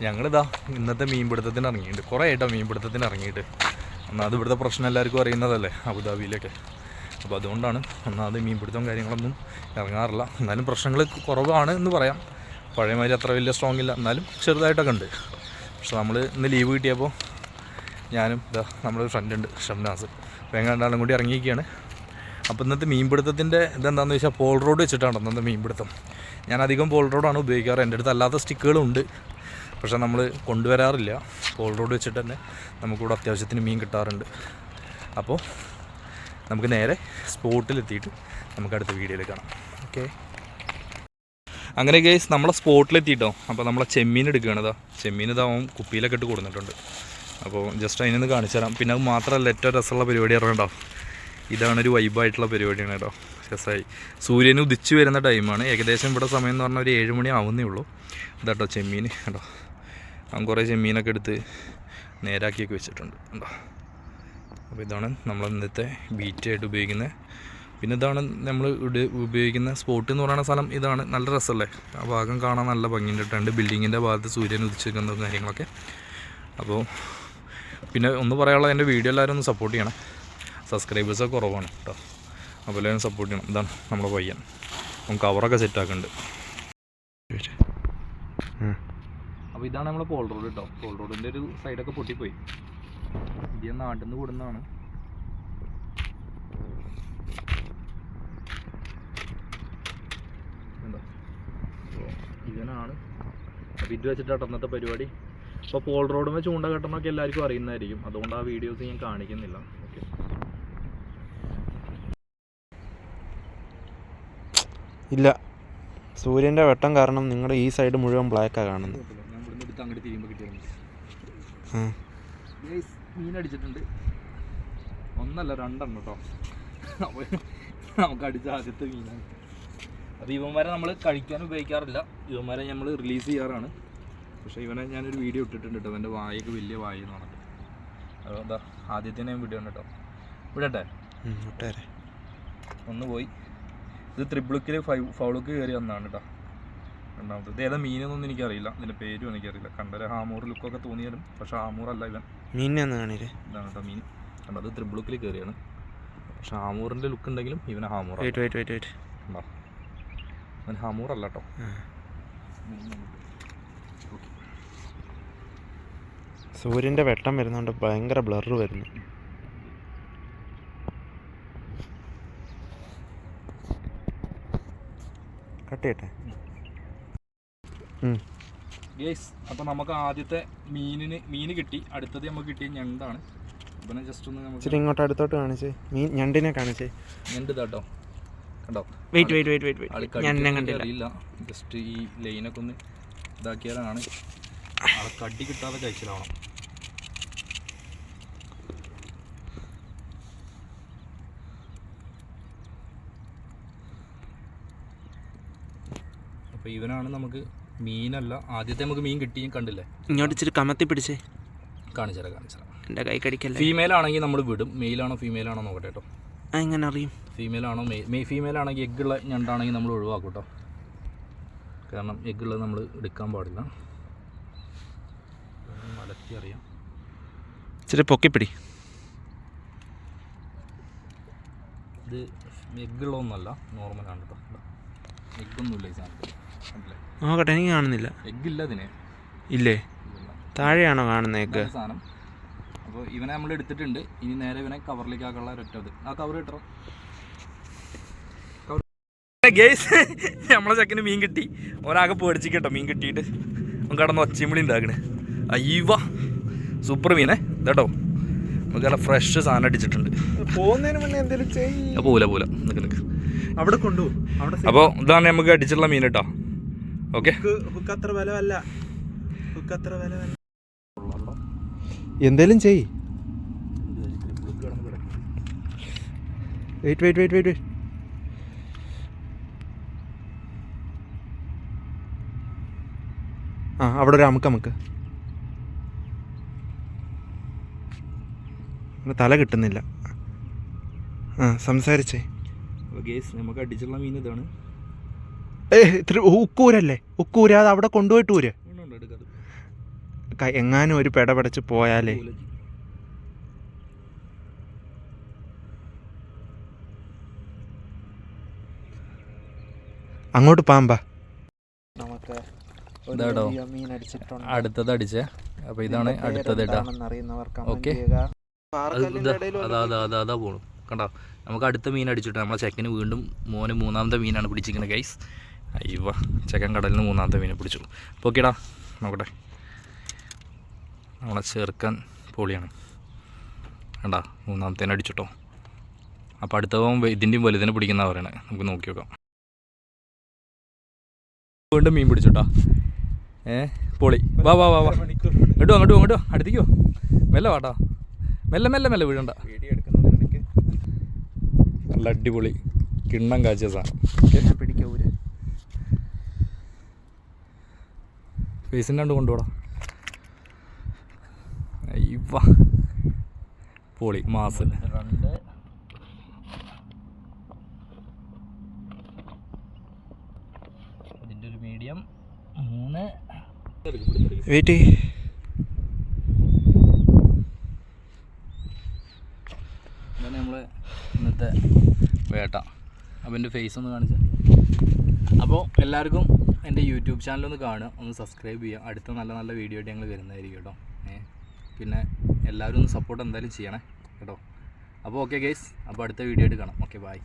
ഞങ്ങളിതാ ഇന്നത്തെ മീൻപിടുത്തത്തിന് ഇറങ്ങിയിട്ട് കുറേ ആയിട്ടോ മീൻപിടുത്തത്തിന് ഇറങ്ങിയിട്ട്. ഒന്നാമത് ഇവിടുത്തെ പ്രശ്നം എല്ലാവർക്കും അറിയുന്നതല്ലേ അബുദാബിയിലൊക്കെ. അപ്പോൾ അതുകൊണ്ടാണ് ഒന്നാമത് മീൻപിടുത്തവും കാര്യങ്ങളൊന്നും ഇറങ്ങാറില്ല. എന്നാലും പ്രശ്നങ്ങൾ കുറവാണ് എന്ന് പറയാം. പഴയമാതിരി അത്ര വലിയ സ്ട്രോങ് ഇല്ല, എന്നാലും ചെറുതായിട്ടൊക്കെ ഉണ്ട്. പക്ഷെ നമ്മൾ ഇന്ന് ലീവ് കിട്ടിയപ്പോൾ ഞാനും ഇതാ നമ്മളൊരു ഫ്രണ്ടുണ്ട് ഷംനാസ്, അപ്പോൾ ഞങ്ങൾ രണ്ടാളും കൂടി ഇറങ്ങിയിരിക്കുകയാണ്. അപ്പോൾ ഇന്നത്തെ മീൻപിടുത്തത്തിൻ്റെ ഇതെന്താണെന്ന് വെച്ചാൽ പോൾ റോഡ് വെച്ചിട്ടാണ് ഇന്നത്തെ മീൻപിടുത്തം. ഞാൻ അധികം പോൾ റോഡാണ് ഉപയോഗിക്കാറ്. എൻ്റെ അടുത്ത് അല്ലാത്ത സ്റ്റിക്കുകളുണ്ട്, പക്ഷേ നമ്മൾ കൊണ്ടുവരാറില്ല. പോൾ റോഡ് വെച്ചിട്ട് തന്നെ നമുക്കിവിടെ അത്യാവശ്യത്തിന് മീൻ കിട്ടാറുണ്ട്. അപ്പോൾ നമുക്ക് നേരെ സ്പോട്ടിലെത്തിയിട്ട് നമുക്ക് അടുത്ത വീഡിയോയിൽ കാണാം. ഓക്കെ, അങ്ങനെ ഗൈസ് നമ്മളെ സ്പോട്ടിലെത്തിയിട്ടോ. അപ്പോൾ നമ്മളെ ചെമ്മീൻ എടുക്കുകയാണ്. ഇതാ ചെമ്മീൻ ഇതാവും കുപ്പിയിലൊക്കെ ഇട്ട് കൊടുത്തിട്ടുണ്ട്. അപ്പോൾ ജസ്റ്റ് അതിനൊന്ന് കാണിച്ചു തരാം. പിന്നെ അത് മാത്രമല്ല ഏറ്റവും രസമുള്ള പരിപാടി അറിയണ്ടോ, ഇതാണൊരു വൈബായിട്ടുള്ള പരിപാടിയാണ് കേട്ടോ. രസമായി സൂര്യന് ഉദിച്ചു വരുന്ന ടൈമാണ്. ഏകദേശം ഇവിടെ സമയം എന്ന് പറഞ്ഞാൽ ഒരു 7 മണി ആവുന്നേ ഉള്ളൂ. ഇതാട്ടോ ചെമ്മീൻ കേട്ടോ. അവൻ കുറേ ചെമ്മീനൊക്കെ എടുത്ത് നേരാക്കിയൊക്കെ വെച്ചിട്ടുണ്ട് കേട്ടോ. അപ്പോൾ ഇതാണ് നമ്മൾ ഇന്നത്തെ ബീറ്റായിട്ട് ഉപയോഗിക്കുന്നത്. പിന്നെ ഇതാണ് നമ്മൾ ഉപയോഗിക്കുന്ന സ്പോട്ട് എന്ന് പറയുന്ന സ്ഥലം. ഇതാണ് നല്ല രസമല്ലേ, ആ ഭാഗം കാണാൻ നല്ല ഭംഗിയുണ്ട്. രണ്ട് ബിൽഡിങ്ങിൻ്റെ ഭാഗത്ത് സൂര്യൻ ഉദിച്ചിരിക്കുന്ന കാര്യങ്ങളൊക്കെ. അപ്പോൾ പിന്നെ ഒന്ന് പറയാനുള്ളത്, എൻ്റെ വീഡിയോ എല്ലാവരും ഒന്ന് സപ്പോർട്ട് ചെയ്യണം. സബ്സ്ക്രൈബേഴ്സൊക്കെ കുറവാണ് കേട്ടോ, അപ്പോൾ എല്ലാവരും സപ്പോർട്ട് ചെയ്യണം. ഇതാണ് നമ്മുടെ പയ്യൻ, നമുക്ക് കവറൊക്കെ സെറ്റാക്കുന്നുണ്ട്. അപ്പോൾ ഇതാണ് നമ്മളെ പോൾ റോഡ് കേട്ടോ. പോൾ റോഡിൻ്റെ ഒരു സൈഡൊക്കെ പൊട്ടിപ്പോയി. ഇത് നാട്ടിൽ നിന്ന് കൂടുന്നതാണ്. ഇവനാണ്. അപ്പോൾ ഇത് വെച്ചിട്ടാണ് അന്നത്തെ പരിപാടി. അപ്പോൾ പോൾ റോഡുമ്പോൾ ചൂണ്ട കെട്ടണമൊക്കെ എല്ലാവർക്കും അറിയുന്നതായിരിക്കും, അതുകൊണ്ട് ആ വീഡിയോസ് ഞാൻ കാണിക്കുന്നില്ല. ഓക്കെ, ഇല്ല, സൂര്യൻ്റെ വെട്ടം കാരണം നിങ്ങളുടെ ഈ സൈഡ് മുഴുവൻ ബ്ലാക്കാണ് കാണുന്നത്. ഞാൻ ഇവിടുന്ന് എടുത്ത് അങ്ങോട്ട് തിരിയുമ്പോൾ കിട്ടിയിട്ടുണ്ട്. മീൻ അടിച്ചിട്ടുണ്ട്, ഒന്നല്ല 2 എണ്ണം കേട്ടോ. അപ്പോൾ നമുക്ക് അടിച്ച ആദ്യത്തെ മീനാണ്. അപ്പോൾ ഇവന്മാരെ നമ്മൾ കഴിക്കാൻ ഉപയോഗിക്കാറില്ല, ഇവന്മാരെ നമ്മൾ റിലീസ് ചെയ്യാറാണ്. പക്ഷേ ഇവനെ ഞാനൊരു വീഡിയോ ഇട്ടിട്ടുണ്ട് കേട്ടോ. എൻ്റെ വായൊക്കെ വലിയ വായ എന്ന് പറഞ്ഞിട്ട്. അപ്പോൾ എന്താ ആദ്യത്തെ ഞാൻ വീഡിയോ ഉണ്ട് കേട്ടോ. വിടട്ടെ, ഒന്ന് പോയി. ഇത് ത്രിബിളുക്കിൽ ഫൗളുക്ക് കയറി വന്നതാണ് കേട്ടോ. രണ്ടാമത് ഇത് ഏതാ മീനൊന്നും എനിക്കറിയില്ല, ഇതിൻ്റെ പേരും എനിക്കറിയില്ല. കണ്ടൊരു ഹാമൂർ ലുക്കൊക്കെ തോന്നിയാലും പക്ഷേ ഹാമൂറല്ല ഇവൻ. ഇതാണ് കേട്ടോ മീൻ. കണ്ടോ, അത് ത്രിബിളുക്കിൽ കയറിയാണ്. പക്ഷെ ഹാമൂറിൻ്റെ ലുക്ക് ഉണ്ടെങ്കിലും ഇവനെ ഹാമൂർ ഉണ്ടോ, അവൻ ഹാമൂറല്ല കേട്ടോ. സൂര്യൻ്റെ വെട്ടം വരുന്നുണ്ട്, ഭയങ്കര ബ്ലർ വരുന്നു. കട്ട് ചെയ്യട്ടെ ഗേസ്. അപ്പോൾ നമുക്ക് ആദ്യത്തെ മീൻ കിട്ടി. അടുത്തത് നമുക്ക് കിട്ടിയ ഞണ്ടാണ്. ഇവനെ ജസ്റ്റ് ഒന്ന് നമുക്ക് ഇങ്ങോട്ട് അടുത്തോട്ട് കാണിച്ചേ, ഞണ്ടിനെ കാണിച്ചേ. ഞണ്ട് കേട്ടോ, കണ്ടോ. അറിയില്ല, ജസ്റ്റ് ഈ ലൈനൊക്കെ ഒന്ന് ഇതാക്കിയാലാണ് ആളെ കടി കിട്ടാതെ കഴിച്ചിലാവണം. അപ്പോൾ ഇവനാണ് നമുക്ക് മീനല്ല. ആദ്യത്തെ നമുക്ക് മീൻ കിട്ടിയും കണ്ടില്ലേ. ഇങ്ങോട്ട് ഇച്ചിരി കമത്തി പിടിച്ചേ, കാണിച്ചുതരാം. എൻ്റെ കൈ കടിക്കല്ലേ. ഫീമെയിൽ ആണെങ്കിൽ നമ്മൾ വിടും, മെയിലാണോ ഫീമെയിൽ ആണോ നോക്കട്ടെ കേട്ടോ. എങ്ങനെ അറിയും ഫീമെയിൽ ആണോ? ഫീമെയിൽ ആണെങ്കിൽ എഗ്ഗുള്ള ഞണ്ടാണെങ്കിൽ നമ്മൾ ഒഴിവാക്കും കേട്ടോ. കാരണം എഗ്ഗുള്ളത് നമ്മൾ എടുക്കാൻ പാടില്ല. മലത്തി അറിയാം. ഇച്ചിരി പൊക്കിപ്പിടി. ഇത് എഗ്ഗുള്ളതൊന്നുമല്ല, നോർമലാണ് കേട്ടോ. എഗ്ഗൊന്നുമില്ല ഈ സാധനത്തിൽ. നോക്കട്ടെ, എനിക്ക് കാണുന്നില്ല. എഗ്ഗില്ല ഇതിന്. ഇല്ലേ, താഴെയാണോ കാണുന്നത് എഗ്ഗ് സാധനം? അപ്പോൾ ഇവനെ നമ്മൾ എടുത്തിട്ടുണ്ട്. ഇനി നേരെ ഇവനെ കവറിലേക്ക് ആക്കാനുള്ള ഒരൊറ്റത്. ആ കവർ കിട്ടണം. ഗേസ്, നമ്മളെ ചെക്കന് മീൻ കിട്ടി. ഒരാകെ പേടിച്ചിട്ടോ മീൻ കിട്ടിയിട്ട്. നമുക്ക് കടന്ന് ഒച്ചയും ഉണ്ടാക്കണേ. അയ്യവ സൂപ്പർ മീനേ കേട്ടോ. നമുക്ക് നല്ല ഫ്രഷ് സാധനം അടിച്ചിട്ടുണ്ട്. പോല നിൽക്ക് അവിടെ കൊണ്ടുപോകും. അപ്പോൾ ഇതാണ് നമുക്ക് അടിച്ചിട്ടുള്ള മീൻ കേട്ടോ. ഓക്കെ, എന്തേലും ചെയ്. വെയിറ്റ്. അവിടെ ഒരു അമുക്ക് തല കിട്ടുന്നില്ല. സംസാരിച്ചേ. നമുക്ക് അടിച്ചുള്ള മീൻ ഇതാണ്. ഉക്കൂരല്ലേ, ഉക്കൂര. അത് അവിടെ കൊണ്ടുപോയിട്ട് ഊര്. എങ്ങാനും ഒരു പെടപെടച്ച് പോയാലേ. അങ്ങോട്ട് പാമ്പാ. നമുക്ക് ഇതാടോ മീൻ അടിച്ചിട്ടുണ്ട്. അടുത്തത് അടിച്ചേ. അപ്പോൾ ഇതാണ് അടുത്തത് കേട്ടോ. ഓക്കെ, അതാ പോണു കണ്ടോ. നമുക്ക് അടുത്ത മീൻ അടിച്ചിട്ട് നമ്മളെ ചെക്കന് വീണ്ടും മോന് 3ാമത്തെ മീനാണ് പിടിച്ചിരിക്കുന്നത് ഗൈസ്. അയ്യോ, ചെക്കൻ കടലിൽ നിന്ന് 3ാമത്തെ മീനെ പിടിച്ചു. അപ്പോൾ ഓക്കേടാ, നോക്കട്ടെ. നമ്മളെ ചേർക്കാൻ പൊളിയാണ് കണ്ടാ, 3ാമത്തേനെ അടിച്ചിട്ടോ. അപ്പോൾ അടുത്തവൻ ഇതിൻ്റെയും വലുതിനെ പിടിക്കുന്ന പറയണേ. നമുക്ക് നോക്കി നോക്കാം. വീണ്ടും മീൻ പിടിച്ചോട്ടാ. പൊളി. വാ വാ വാ വാ, അങ്ങോട്ടോ അടുത്തേക്കോ. മെല്ലെ വാട്ടാ, മെല്ലെ വീഴണ്ട. നല്ല അടിപൊളി കിണ്ണം കാച്ചിയ സാധനം. ഫേസിൻ്റെ കണ്ട് കൊണ്ടുപോടാ. ഇവ പൊളി മാസ്. ഇതിൻ്റെ ഒരു മീഡിയം 3. വെയിറ്റ്. ഇതാണ് നമ്മളെ ഇന്നത്തെ വേട്ട. അപ്പോൾ എൻ്റെ ഫേസ് ഒന്ന് കാണിച്ചാൽ. അപ്പോൾ എല്ലാവർക്കും എൻ്റെ യൂട്യൂബ് ചാനലൊന്ന് കാണുക, ഒന്ന് സബ്സ്ക്രൈബ് ചെയ്യുക. അടുത്ത നല്ല നല്ല വീഡിയോ ആയിട്ട് ഞങ്ങൾ വരുന്നതായിരിക്കും കേട്ടോ. പിന്നെ എല്ലാവരും ഒന്ന് സപ്പോർട്ട് എന്തായാലും ചെയ്യണേ കേട്ടോ. അപ്പോൾ ഓക്കെ ഗൈസ്, അപ്പോൾ അടുത്ത വീഡിയോ ആയിട്ട് കാണാം. Okay, by.